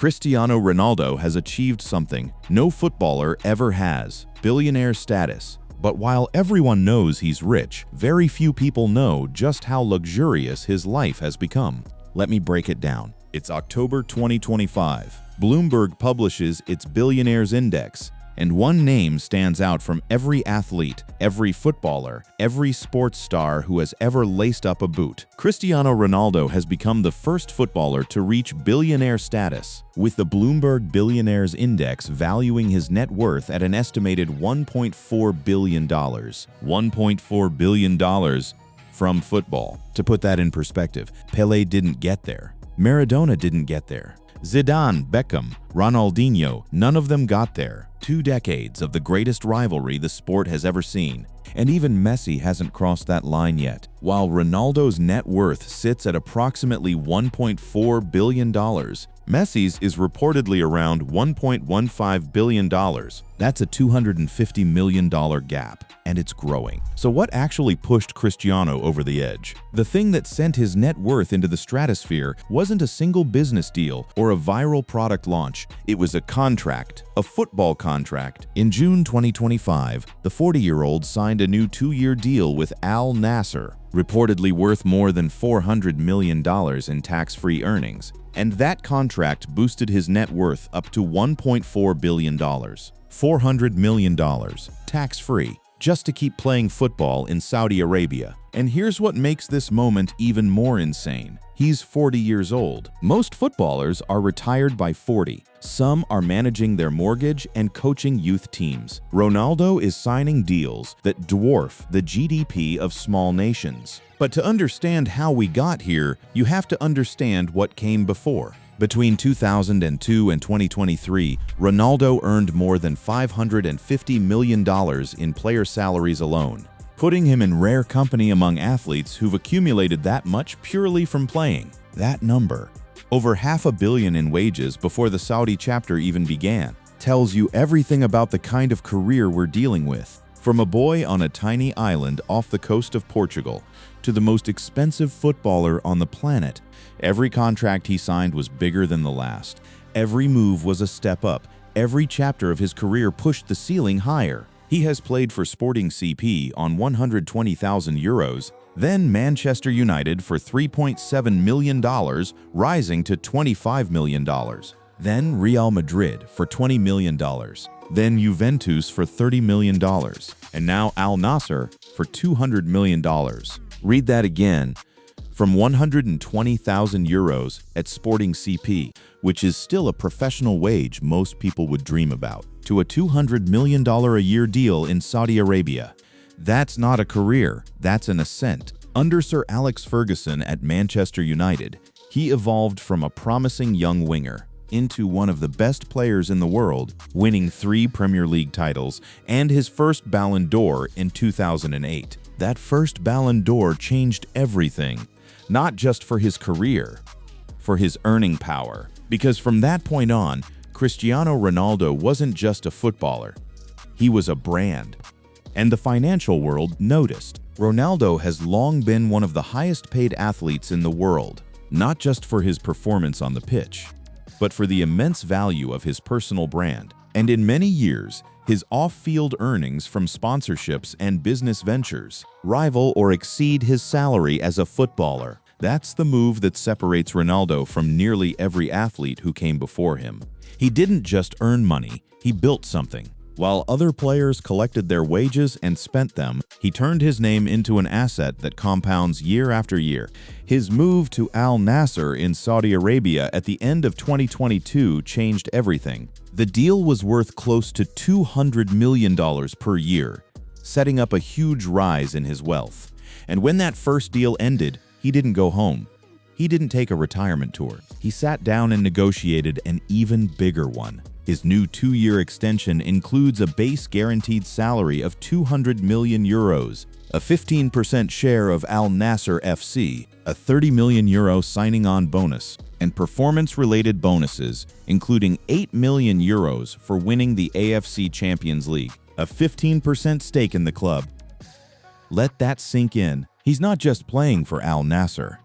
Cristiano Ronaldo has achieved something no footballer ever has: billionaire status. But while everyone knows he's rich, very few people know just how luxurious his life has become. Let me break it down. It's October 2025. Bloomberg publishes its Billionaires Index, and one name stands out from every athlete, every footballer, every sports star who has ever laced up a boot. Cristiano Ronaldo has become the first footballer to reach billionaire status, with the Bloomberg Billionaires Index valuing his net worth at an estimated $1.4 billion. $1.4 billion from football. To put that in perspective, Pelé didn't get there. Maradona didn't get there. Zidane, Beckham, Ronaldinho, none of them got there. 2 decades of the greatest rivalry the sport has ever seen, and even Messi hasn't crossed that line yet. While Ronaldo's net worth sits at approximately $1.4 billion, Messi's is reportedly around $1.15 billion. That's a $250 million gap, and it's growing. So what actually pushed Cristiano over the edge? The thing that sent his net worth into the stratosphere wasn't a single business deal or a viral product launch. It was a contract, a football contract. In June 2025, the 40-year-old signed a new 2-year deal with Al Nassr, reportedly worth more than $400 million in tax-free earnings. And that contract boosted his net worth up to $1.4 billion. $400 million, tax-free, just to keep playing football in Saudi Arabia. And here's what makes this moment even more insane. He's 40 years old. Most footballers are retired by 40. Some are managing their mortgage and coaching youth teams. Ronaldo is signing deals that dwarf the GDP of small nations. But to understand how we got here, you have to understand what came before. Between 2002 and 2023, Ronaldo earned more than $550 million in player salaries alone, putting him in rare company among athletes who've accumulated that much purely from playing. That number, over $500 million in wages before the Saudi chapter even began, tells you everything about the kind of career we're dealing with. From a boy on a tiny island off the coast of Portugal to the most expensive footballer on the planet, every contract he signed was bigger than the last. Every move was a step up. Every chapter of his career pushed the ceiling higher. He has played for Sporting CP on €120,000, then Manchester United for $3.7 million, rising to $25 million. Then Real Madrid for $20 million. Then Juventus for $30 million. And now Al Nassr for $200 million. Read that again. From €120,000 at Sporting CP, which is still a professional wage most people would dream about, to a $200 million a year deal in Saudi Arabia. That's not a career, that's an ascent. Under Sir Alex Ferguson at Manchester United, he evolved from a promising young winger into one of the best players in the world, winning 3 Premier League titles and his first Ballon d'Or in 2008. That first Ballon d'Or changed everything. Not just for his career, for his earning power. Because from that point on, Cristiano Ronaldo wasn't just a footballer, he was a brand. And the financial world noticed. Ronaldo has long been one of the highest paid athletes in the world, not just for his performance on the pitch, but for the immense value of his personal brand. And in many years, his off-field earnings from sponsorships and business ventures rival or exceed his salary as a footballer. That's the move that separates Ronaldo from nearly every athlete who came before him. He didn't just earn money, he built something. While other players collected their wages and spent them, he turned his name into an asset that compounds year after year. His move to Al Nassr in Saudi Arabia at the end of 2022 changed everything. The deal was worth close to $200 million per year, setting up a huge rise in his wealth. And when that first deal ended, he didn't go home. He didn't take a retirement tour. He sat down and negotiated an even bigger one. His new 2-year extension includes a base guaranteed salary of €200 million, a 15% share of Al Nassr FC, a €30 million signing-on bonus, and performance-related bonuses, including €8 million for winning the AFC Champions League, a 15% stake in the club. Let that sink in. He's not just playing for Al Nassr.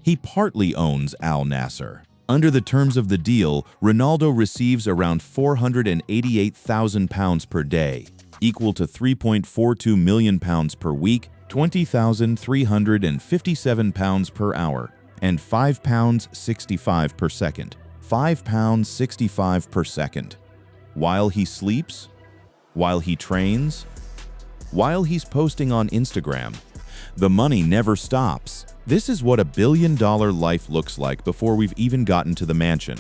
He partly owns Al Nassr. Under the terms of the deal, Ronaldo receives around £488,000 per day, equal to £3.42 million per week, £20,357 per hour, and £5.65 per second. £5.65 per second. While he sleeps? While he trains? While he's posting on Instagram? The money never stops. This is what a billion-dollar life looks like before we've even gotten to the mansion,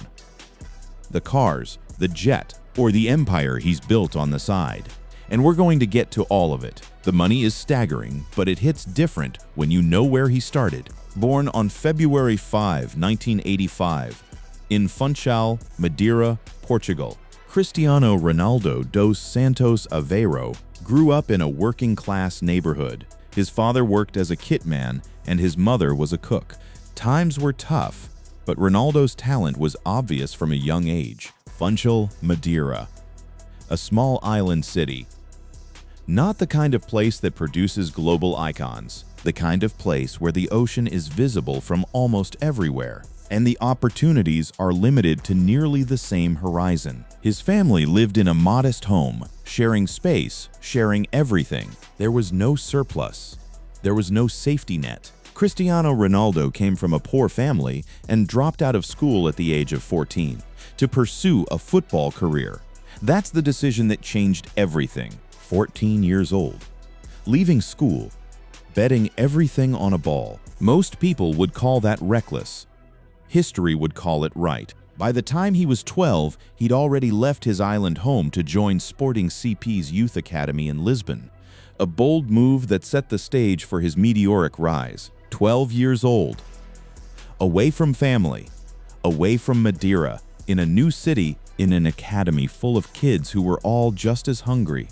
the cars, the jet, or the empire he's built on the side. And we're going to get to all of it. The money is staggering, but it hits different when you know where he started. Born on February 5, 1985, in Funchal, Madeira, Portugal, Cristiano Ronaldo dos Santos Aveiro grew up in a working-class neighborhood. His father worked as a kitman and his mother was a cook. Times were tough, but Ronaldo's talent was obvious from a young age. Funchal, Madeira, a small island city. Not the kind of place that produces global icons, the kind of place where the ocean is visible from almost everywhere, and the opportunities are limited to nearly the same horizon. His family lived in a modest home, sharing space, sharing everything. There was no surplus. There was no safety net. Cristiano Ronaldo came from a poor family and dropped out of school at the age of 14 to pursue a football career. That's the decision that changed everything. 14 years old, leaving school, betting everything on a ball. Most people would call that reckless. History would call it right. By the time he was 12, he'd already left his island home to join Sporting CP's youth academy in Lisbon, a bold move that set the stage for his meteoric rise. 12 years old, away from family, away from Madeira, in a new city, in an academy full of kids who were all just as hungry,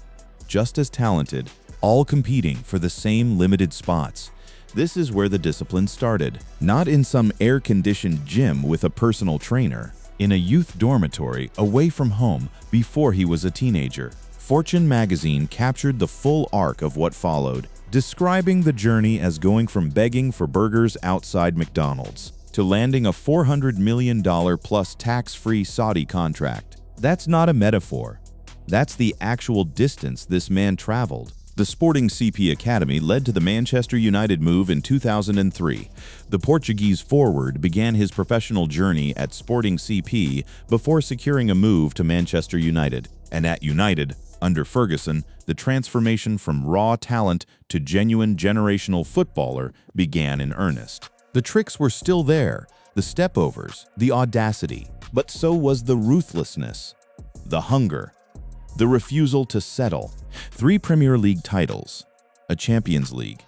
just as talented, all competing for the same limited spots. This is where the discipline started, not in some air-conditioned gym with a personal trainer, in a youth dormitory away from home before he was a teenager. Fortune magazine captured the full arc of what followed, describing the journey as going from begging for burgers outside McDonald's to landing a $400 million plus tax-free Saudi contract. That's not a metaphor. That's the actual distance this man traveled. The Sporting CP Academy led to the Manchester United move in 2003. The Portuguese forward began his professional journey at Sporting CP before securing a move to Manchester United. And at United, under Ferguson, the transformation from raw talent to genuine generational footballer began in earnest. The tricks were still there, the stepovers, the audacity, but so was the ruthlessness, the hunger, the refusal to settle. 3 Premier League titles, a Champions League,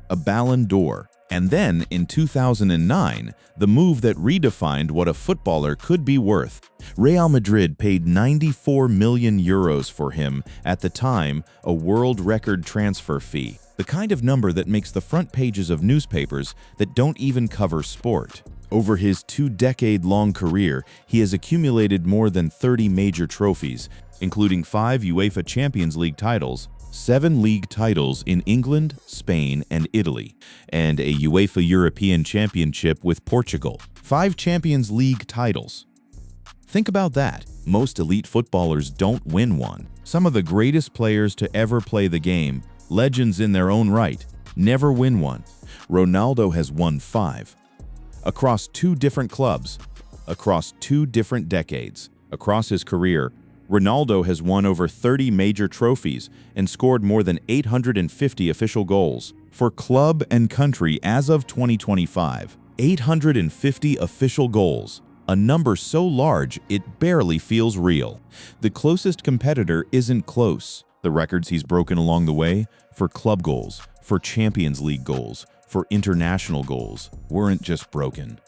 a Ballon d'Or, and then in 2009, the move that redefined what a footballer could be worth. Real Madrid paid €94 million for him, at the time a world record transfer fee, the kind of number that makes the front pages of newspapers that don't even cover sport. Over his 2-decade-long career, he has accumulated more than 30 major trophies, including 5 UEFA Champions League titles, 7 league titles in England, Spain, and Italy, and a UEFA European Championship with Portugal. 5 Champions League titles. Think about that. Most elite footballers don't win one. Some of the greatest players to ever play the game, legends in their own right, never win one. Ronaldo has won 5. Across 2 different clubs, across 2 different decades. Across his career, Ronaldo has won over 30 major trophies and scored more than 850 official goals for club and country as of 2025. 850 official goals, a number so large it barely feels real. The closest competitor isn't close. The records he's broken along the way for club goals, for Champions League goals, for international goals weren't just broken.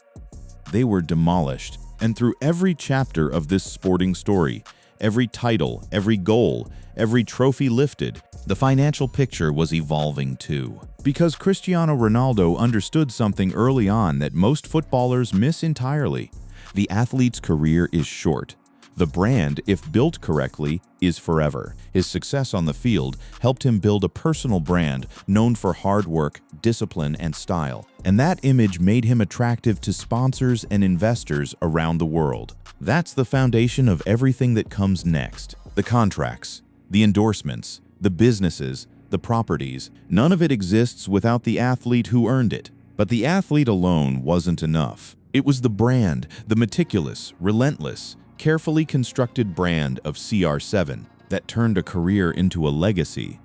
They were demolished. And through every chapter of this sporting story, every title, every goal, every trophy lifted, the financial picture was evolving too. Because Cristiano Ronaldo understood something early on that most footballers miss entirely. The athlete's career is short. The brand, if built correctly, is forever. His success on the field helped him build a personal brand known for hard work, discipline, and style. And that image made him attractive to sponsors and investors around the world. That's the foundation of everything that comes next. The contracts, the endorsements, the businesses, the properties. None of it exists without the athlete who earned it. But the athlete alone wasn't enough. It was the brand, the meticulous, relentless, carefully constructed brand of CR7 that turned a career into a legacy,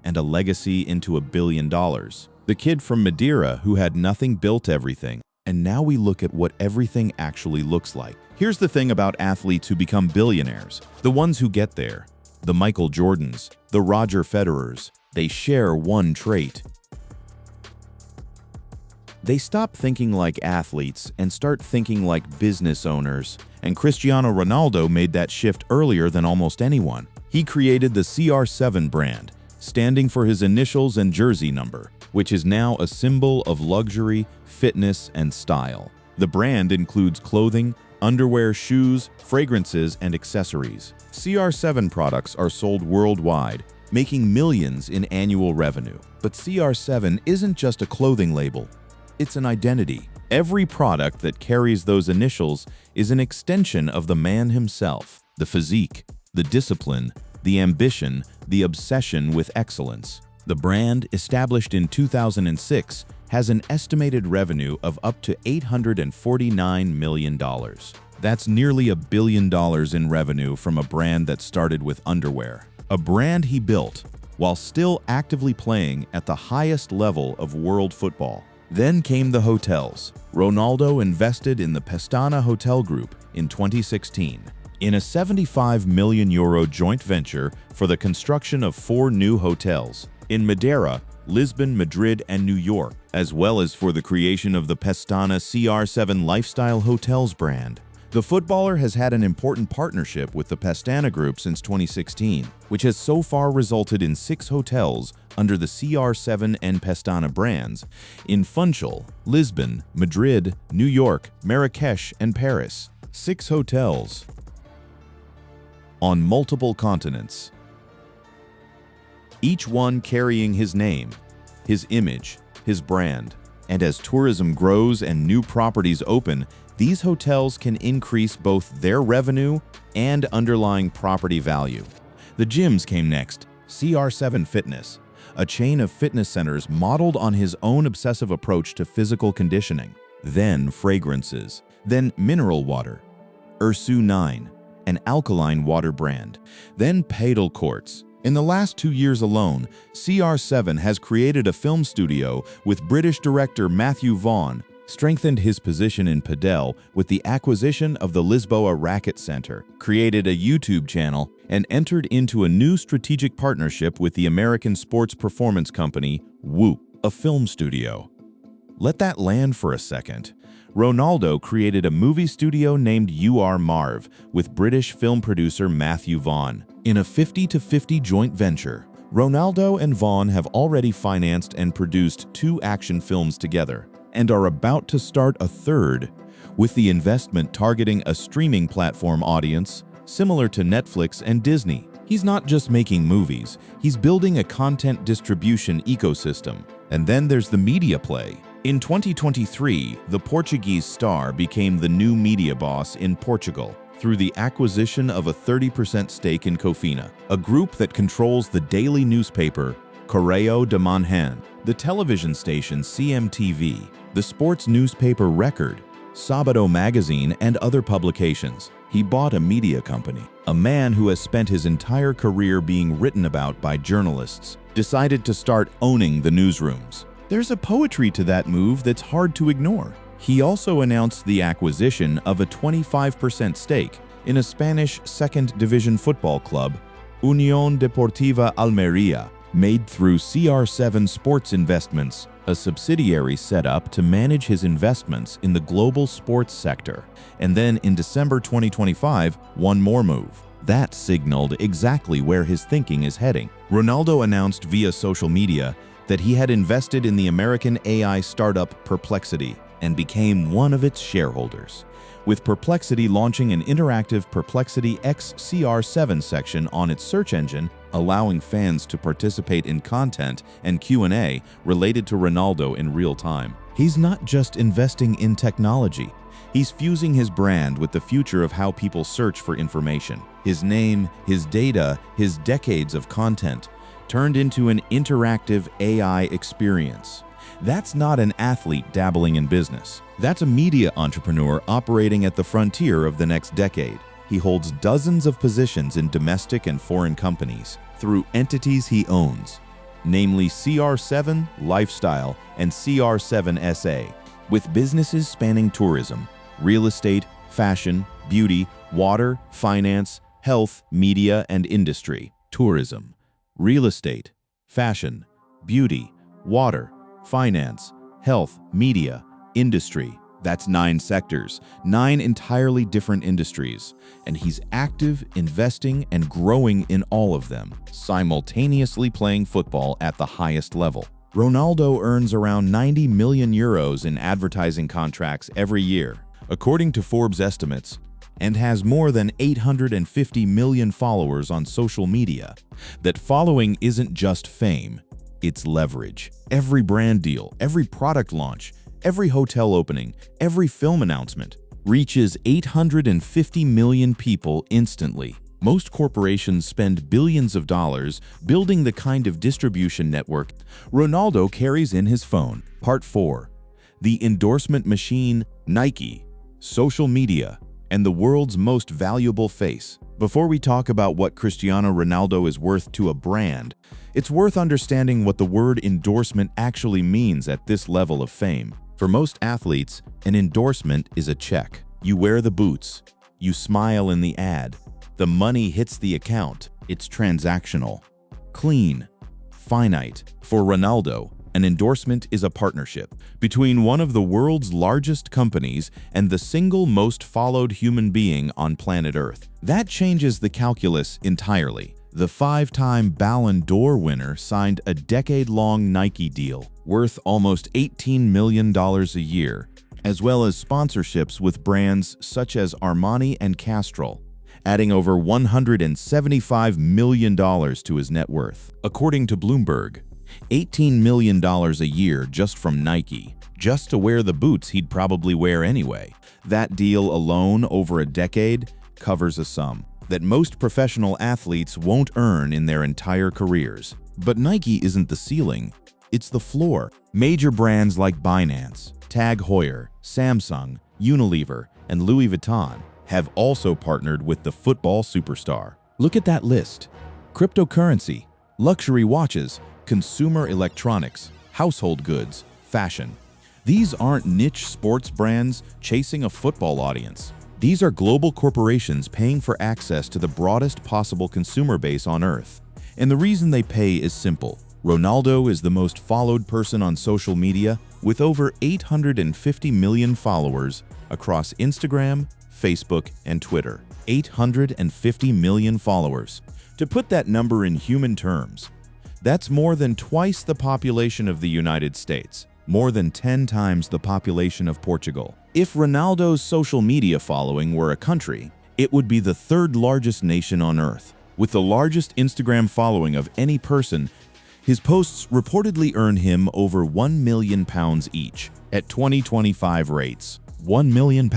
and a legacy into $1 billion. The kid from Madeira who had nothing built everything, and now we look at what everything actually looks like. Here's the thing about athletes who become billionaires, the ones who get there, the Michael Jordans, the Roger Federers, they share one trait. They stop thinking like athletes and start thinking like business owners. And Cristiano Ronaldo made that shift earlier than almost anyone. He created the CR7 brand, standing for his initials and jersey number, which is now a symbol of luxury, fitness, and style. The brand includes clothing, underwear, shoes, fragrances, and accessories. CR7 products are sold worldwide, making millions in annual revenue. But CR7 isn't just a clothing label. It's an identity. Every product that carries those initials is an extension of the man himself. The physique, the discipline, the ambition, the obsession with excellence. The brand, established in 2006, has an estimated revenue of up to $849 million. That's nearly $1 billion in revenue from a brand that started with underwear. A brand he built while still actively playing at the highest level of world football. Then came the hotels. Ronaldo invested in the Pestana Hotel Group in 2016 in a €75 million joint venture for the construction of 4 new hotels in Madeira, Lisbon, Madrid, and New York, as well as for the creation of the Pestana CR7 Lifestyle Hotels brand. The footballer has had an important partnership with the Pestana Group since 2016, which has so far resulted in 6 hotels under the CR7 and Pestana brands in Funchal, Lisbon, Madrid, New York, Marrakesh, and Paris. 6 hotels on multiple continents, each one carrying his name, his image, his brand. And as tourism grows and new properties open, these hotels can increase both their revenue and underlying property value. The gyms came next. CR7 Fitness, a chain of fitness centers modeled on his own obsessive approach to physical conditioning. Then fragrances, then mineral water, Ursu 9, an alkaline water brand, then paddle courts. In the last 2 years alone, CR7 has created a film studio with British director Matthew Vaughn, strengthened his position in padel with the acquisition of the Lisboa Racket Center, created a YouTube channel, and entered into a new strategic partnership with the American sports performance company Whoop, a film studio. Let that land for a second. Ronaldo created a movie studio named UR Marv with British film producer Matthew Vaughn. In a 50-50 joint venture, Ronaldo and Vaughn have already financed and produced 2 action films together, and are about to start a third, with the investment targeting a streaming platform audience similar to Netflix and Disney. He's not just making movies, he's building a content distribution ecosystem. And then there's the media play. In 2023, the Portuguese star became the new media boss in Portugal through the acquisition of a 30% stake in Cofina, a group that controls the daily newspaper Correio de Manhã, the television station CMTV, the sports newspaper Record, Sábado magazine, and other publications. He bought a media company. A man who has spent his entire career being written about by journalists decided to start owning the newsrooms. There's a poetry to that move that's hard to ignore. He also announced the acquisition of a 25% stake in a Spanish second division football club, Unión Deportiva Almería, made through CR7 Sports Investments, a subsidiary set up to manage his investments in the global sports sector. And then in December 2025, one more move. That signaled exactly where his thinking is heading. Ronaldo announced via social media that he had invested in the American AI startup Perplexity and became one of its shareholders. with Perplexity launching an interactive Perplexity X CR7 section on its search engine, allowing fans to participate in content and Q&A related to Ronaldo in real time. He's not just investing in technology, he's fusing his brand with the future of how people search for information. His name, his data, his decades of content turned into an interactive AI experience. That's not an athlete dabbling in business. That's a media entrepreneur operating at the frontier of the next decade. He holds dozens of positions in domestic and foreign companies through entities he owns, namely CR7 Lifestyle and CR7 SA, with businesses spanning tourism, real estate, fashion, beauty, water, finance, health, media, and industry. Tourism, real estate, fashion, beauty, water, finance, health, media, industry. That's 9 sectors, 9 entirely different industries, and he's active, investing, and growing in all of them, simultaneously playing football at the highest level. Ronaldo earns around 90 million euros in advertising contracts every year, according to Forbes estimates, and has more than 850 million followers on social media. That following isn't just fame, it's leverage. Every brand deal, every product launch, every hotel opening, every film announcement reaches 850 million people instantly. Most corporations spend billions of dollars building the kind of distribution network Ronaldo carries in his phone. Part 4. The endorsement machine, Nike, social media, and the world's most valuable face. Before we talk about what Cristiano Ronaldo is worth to a brand, it's worth understanding what the word endorsement actually means at this level of fame. For most athletes, an endorsement is a check. You wear the boots, you smile in the ad, the money hits the account. It's transactional, clean, finite. For Ronaldo, an endorsement is a partnership between one of the world's largest companies and the single most followed human being on planet Earth. That changes the calculus entirely. The 5-time Ballon d'Or winner signed a decade-long Nike deal worth almost $18 million a year, as well as sponsorships with brands such as Armani and Castrol, adding over $175 million to his net worth. According to Bloomberg, $18 million a year just from Nike, just to wear the boots he'd probably wear anyway. That deal alone over a decade covers a sum that most professional athletes won't earn in their entire careers. But Nike isn't the ceiling, it's the floor. Major brands like Binance, Tag Heuer, Samsung, Unilever, and Louis Vuitton have also partnered with the football superstar. Look at that list: cryptocurrency, luxury watches, consumer electronics, household goods, fashion. These aren't niche sports brands chasing a football audience. These are global corporations paying for access to the broadest possible consumer base on Earth. And the reason they pay is simple. Ronaldo is the most followed person on social media with over 850 million followers across Instagram, Facebook, and Twitter. 850 million followers. To put that number in human terms, that's more than twice the population of the United States, more than 10 times the population of Portugal. If Ronaldo's social media following were a country, it would be the 3rd largest nation on Earth. With the largest Instagram following of any person, his posts reportedly earn him over £1 million each. At 2025 rates, £1 million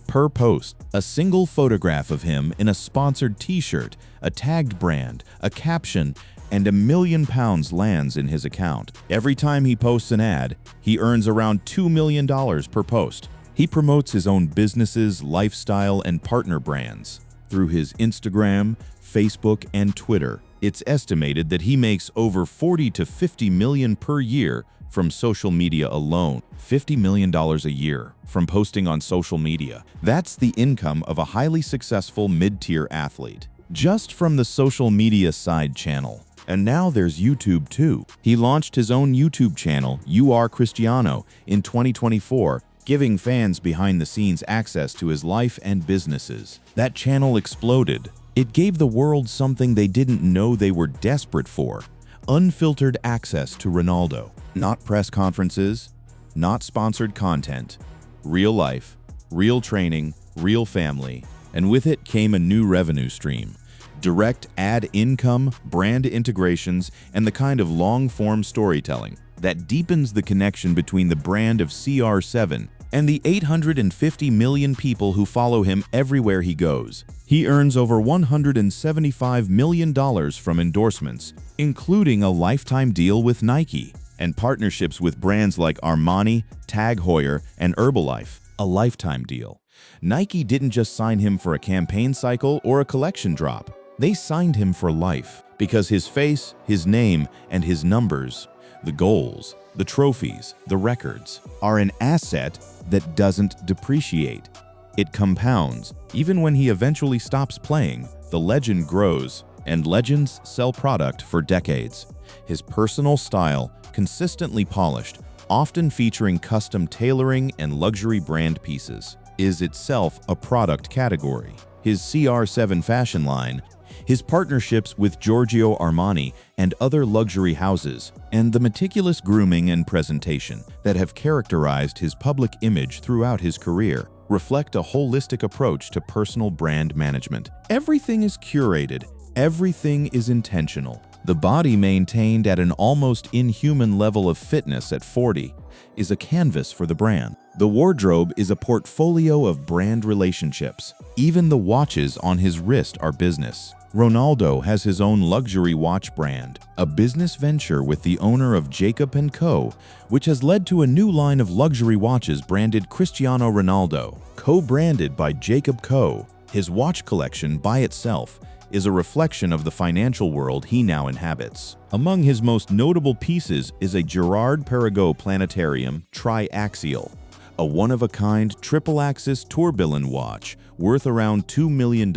per post. A single photograph of him in a sponsored t-shirt, a tagged brand, a caption, and £1 million lands in his account. Every time he posts an ad, he earns around $2 million per post. He promotes his own businesses, lifestyle, and partner brands through his Instagram, Facebook, and Twitter. It's estimated that he makes over $40 to $50 million per year from social media alone. $50 million a year from posting on social media. That's the income of a highly successful mid-tier athlete, just from the social media side channel. And now there's YouTube too. He launched his own YouTube channel, You Are Cristiano, in 2024, giving fans behind-the-scenes access to his life and businesses. That channel exploded. It gave the world something they didn't know they were desperate for: unfiltered access to Ronaldo. Not press conferences, not sponsored content. Real life, real training, real family, and with it came a new revenue stream. Direct ad income, brand integrations, and the kind of long-form storytelling that deepens the connection between the brand of CR7 and the 850 million people who follow him everywhere he goes. He earns over $175 million from endorsements, including a lifetime deal with Nike, and partnerships with brands like Armani, Tag Heuer, and Herbalife, a lifetime deal. Nike didn't just sign him for a campaign cycle or a collection drop. They signed him for life because his face, his name, and his numbers, the goals, the trophies, the records, are an asset that doesn't depreciate. It compounds. Even when he eventually stops playing, the legend grows, and legends sell product for decades. His personal style, consistently polished, often featuring custom tailoring and luxury brand pieces, is itself a product category. His CR7 fashion line, his partnerships with Giorgio Armani and other luxury houses, and the meticulous grooming and presentation that have characterized his public image throughout his career reflect a holistic approach to personal brand management. Everything is curated, everything is intentional. The body maintained at an almost inhuman level of fitness at 40 is a canvas for the brand. The wardrobe is a portfolio of brand relationships. Even the watches on his wrist are business. Ronaldo has his own luxury watch brand, a business venture with the owner of Jacob & Co., which has led to a new line of luxury watches branded Cristiano Ronaldo. Co-branded by Jacob Co., his watch collection by itself is a reflection of the financial world he now inhabits. Among his most notable pieces is a Girard-Perregaux Planetarium Triaxial, a one-of-a-kind triple-axis tourbillon watch worth around $2 million,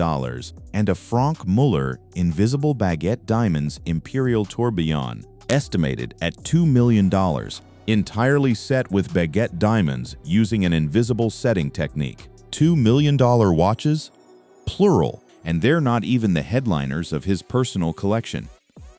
and a Franck Muller Invisible Baguette Diamonds Imperial Tourbillon, estimated at $2 million, entirely set with baguette diamonds using an invisible setting technique. $2 million watches? Plural, and they're not even the headliners of his personal collection.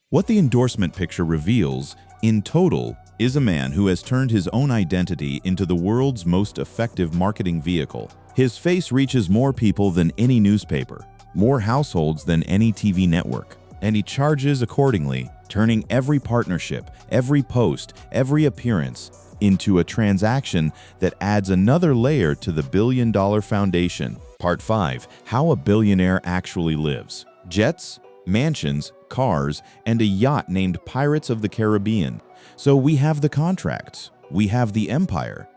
What the endorsement picture reveals, in total, is a man who has turned his own identity into the world's most effective marketing vehicle. His face reaches more people than any newspaper, more households than any TV network, and he charges accordingly, turning every partnership, every post, every appearance into a transaction that adds another layer to the billion-dollar foundation. Part 5. How a billionaire actually lives. Jets, mansions, cars, and a yacht named Pirates of the Caribbean. So we have the contracts, we have the empire,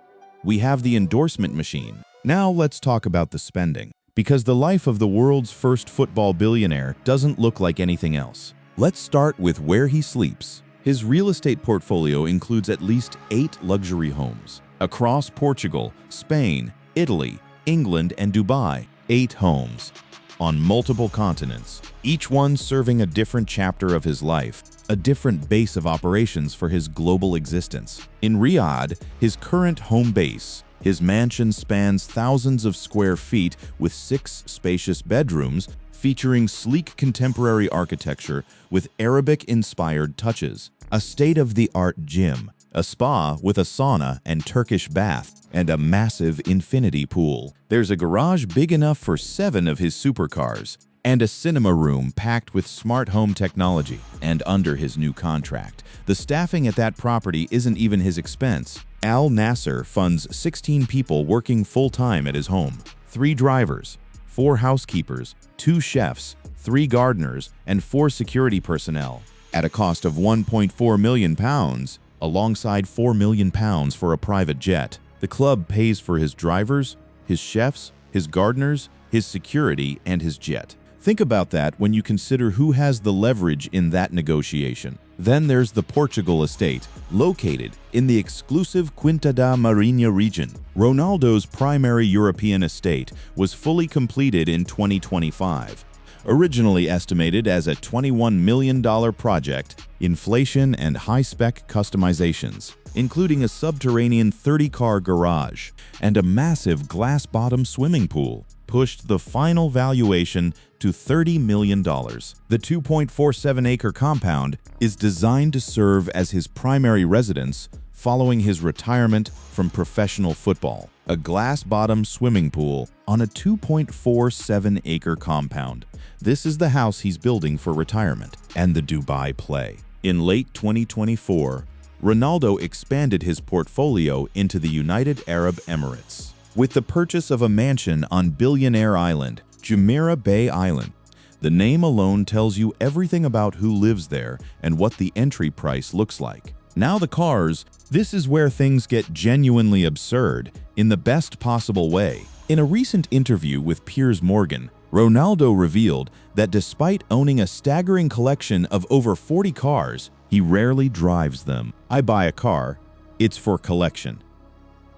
we have the endorsement machine. Now let's talk about the spending, because the life of the world's first football billionaire doesn't look like anything else. Let's start with where he sleeps. His real estate portfolio includes at least 8 luxury homes across Portugal, Spain, Italy, England, and Dubai. 8 homes on multiple continents, each one serving a different chapter of his life, a different base of operations for his global existence. In Riyadh, his current home base, his mansion spans thousands of square feet with 6 spacious bedrooms featuring sleek contemporary architecture with Arabic-inspired touches, a state-of-the-art gym, a spa with a sauna and Turkish bath, and a massive infinity pool. There's a garage big enough for 7 of his supercars, and a cinema room packed with smart home technology. And under his new contract, the staffing at that property isn't even his expense. Al Nasser funds 16 people working full-time at his home, 3 drivers, 4 housekeepers, 2 chefs, 3 gardeners, and 4 security personnel, at a cost of £1.4 million, alongside £4 million for a private jet. The club pays for his drivers, his chefs, his gardeners, his security, and his jet. Think about that when you consider who has the leverage in that negotiation. Then there's the Portugal estate, located in the exclusive Quinta da Marinha region. Ronaldo's primary European estate was fully completed in 2025. Originally estimated as a $21 million project, inflation and high-spec customizations, including a subterranean 30-car garage and a massive glass-bottom swimming pool, pushed the final valuation to $30 million. The 2.47-acre compound is designed to serve as his primary residence, following his retirement from professional football. A glass-bottom swimming pool on a 2.47-acre compound. This is the house he's building for retirement and the Dubai play. In late 2024, Ronaldo expanded his portfolio into the United Arab Emirates with the purchase of a mansion on Billionaire Island, Jumeirah Bay Island. The name alone tells you everything about who lives there and what the entry price looks like. Now the cars, this is where things get genuinely absurd in the best possible way. In a recent interview with Piers Morgan, Ronaldo revealed that despite owning a staggering collection of over 40 cars, he rarely drives them. I buy a car, it's for collection.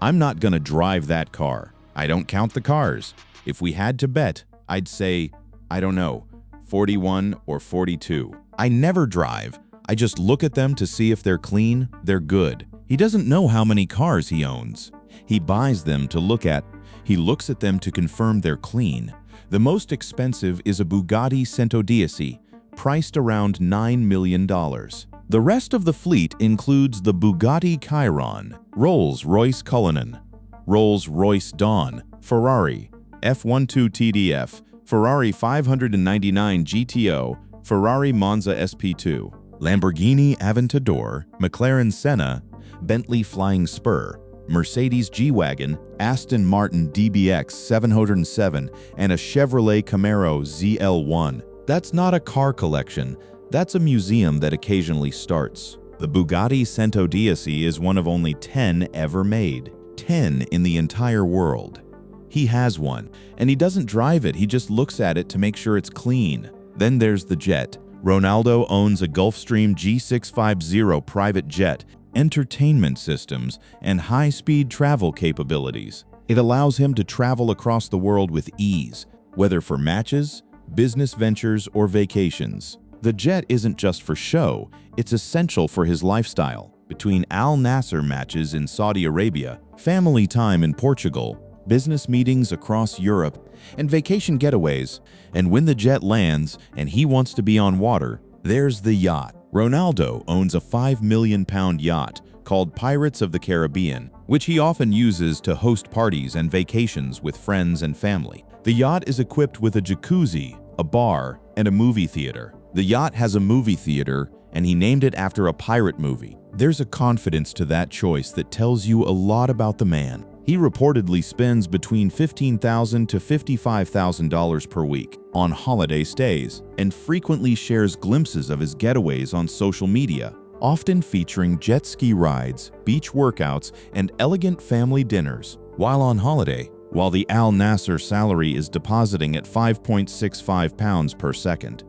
I'm not gonna drive that car. I don't count the cars. If we had to bet, I'd say, I don't know, 41 or 42. I never drive. I just look at them to see if they're clean, they're good. He doesn't know how many cars he owns. He buys them to look at. He looks at them to confirm they're clean. The most expensive is a Bugatti Centodieci, priced around $9 million. The rest of the fleet includes the Bugatti Chiron, Rolls-Royce Cullinan, Rolls-Royce Dawn, Ferrari F12 TDF, Ferrari 599 GTO, Ferrari Monza SP2, Lamborghini Aventador, McLaren Senna, Bentley Flying Spur, Mercedes G-Wagon, Aston Martin DBX 707, and a Chevrolet Camaro ZL1. That's not a car collection, that's a museum that occasionally starts. The Bugatti Centodieci is one of only 10 ever made. 10 in the entire world. He has one, and he doesn't drive it, he just looks at it to make sure it's clean. Then there's the jet. Ronaldo owns a Gulfstream G650 private jet, entertainment systems, and high-speed travel capabilities. It allows him to travel across the world with ease, whether for matches, business ventures, or vacations. The jet isn't just for show, it's essential for his lifestyle. Between Al Nassr matches in Saudi Arabia, family time in Portugal, business meetings across Europe, and vacation getaways. And when the jet lands and he wants to be on water, there's the yacht. Ronaldo owns a £5 million yacht called Pirates of the Caribbean, which he often uses to host parties and vacations with friends and family. The yacht is equipped with a jacuzzi, a bar, and a movie theater. The yacht has a movie theater, and he named it after a pirate movie. There's a confidence to that choice that tells you a lot about the man. He reportedly spends between $15,000 to $55,000 per week on holiday stays and frequently shares glimpses of his getaways on social media, often featuring jet ski rides, beach workouts, and elegant family dinners. While on holiday, while the Al Nassr salary is depositing at £5.65 per second.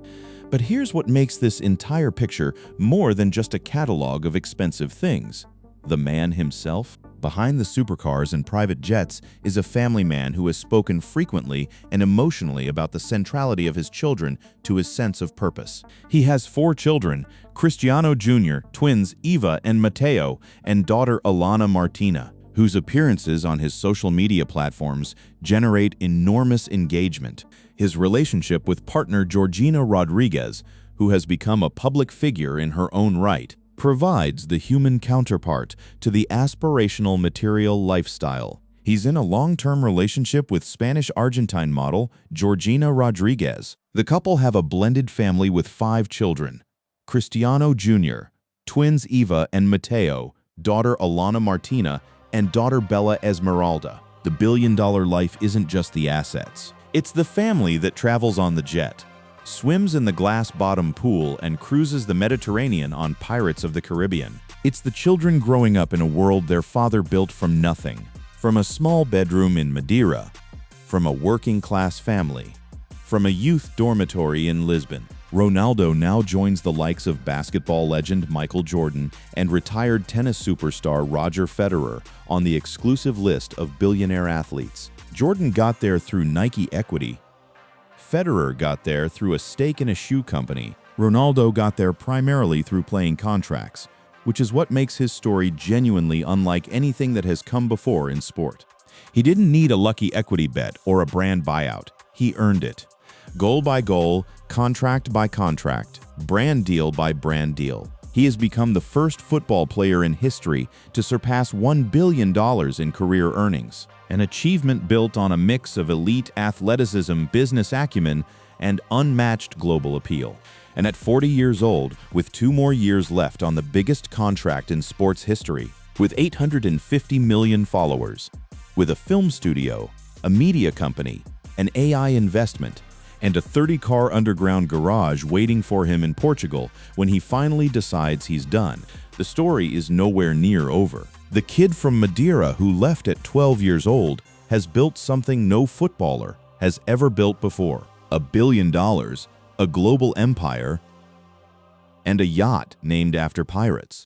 But here's what makes this entire picture more than just a catalog of expensive things. The man himself? Behind the supercars and private jets is a family man who has spoken frequently and emotionally about the centrality of his children to his sense of purpose. He has 4 children, Cristiano Jr., twins Eva and Matteo, and daughter Alana Martina, whose appearances on his social media platforms generate enormous engagement. His relationship with partner Georgina Rodriguez, who has become a public figure in her own right, provides the human counterpart to the aspirational material lifestyle. He's in a long-term relationship with Spanish-Argentine model Georgina Rodriguez. The couple have a blended family with 5 children: Cristiano Jr., twins Eva and Matteo, daughter Alana Martina, and daughter Bella Esmeralda. The billion-dollar life isn't just the assets. It's the family that travels on the jet, swims in the glass-bottom pool, and cruises the Mediterranean on Pirates of the Caribbean. It's the children growing up in a world their father built from nothing, from a small bedroom in Madeira, from a working-class family, from a youth dormitory in Lisbon. Ronaldo now joins the likes of basketball legend Michael Jordan and retired tennis superstar Roger Federer on the exclusive list of billionaire athletes. Jordan got there through Nike equity. Federer got there through a stake in a shoe company. Ronaldo got there primarily through playing contracts, which is what makes his story genuinely unlike anything that has come before in sport. He didn't need a lucky equity bet or a brand buyout. He earned it. Goal by goal, contract by contract, brand deal by brand deal. He has become the first football player in history to surpass $1 billion in career earnings, an achievement built on a mix of elite athleticism, business acumen, and unmatched global appeal. And at 40 years old, with 2 more years left on the biggest contract in sports history, with 850 million followers, with a film studio, a media company, an AI investment, and a 30-car underground garage waiting for him in Portugal when he finally decides he's done, the story is nowhere near over. The kid from Madeira who left at 12 years old has built something no footballer has ever built before: $1 billion, a global empire, and a yacht named after pirates.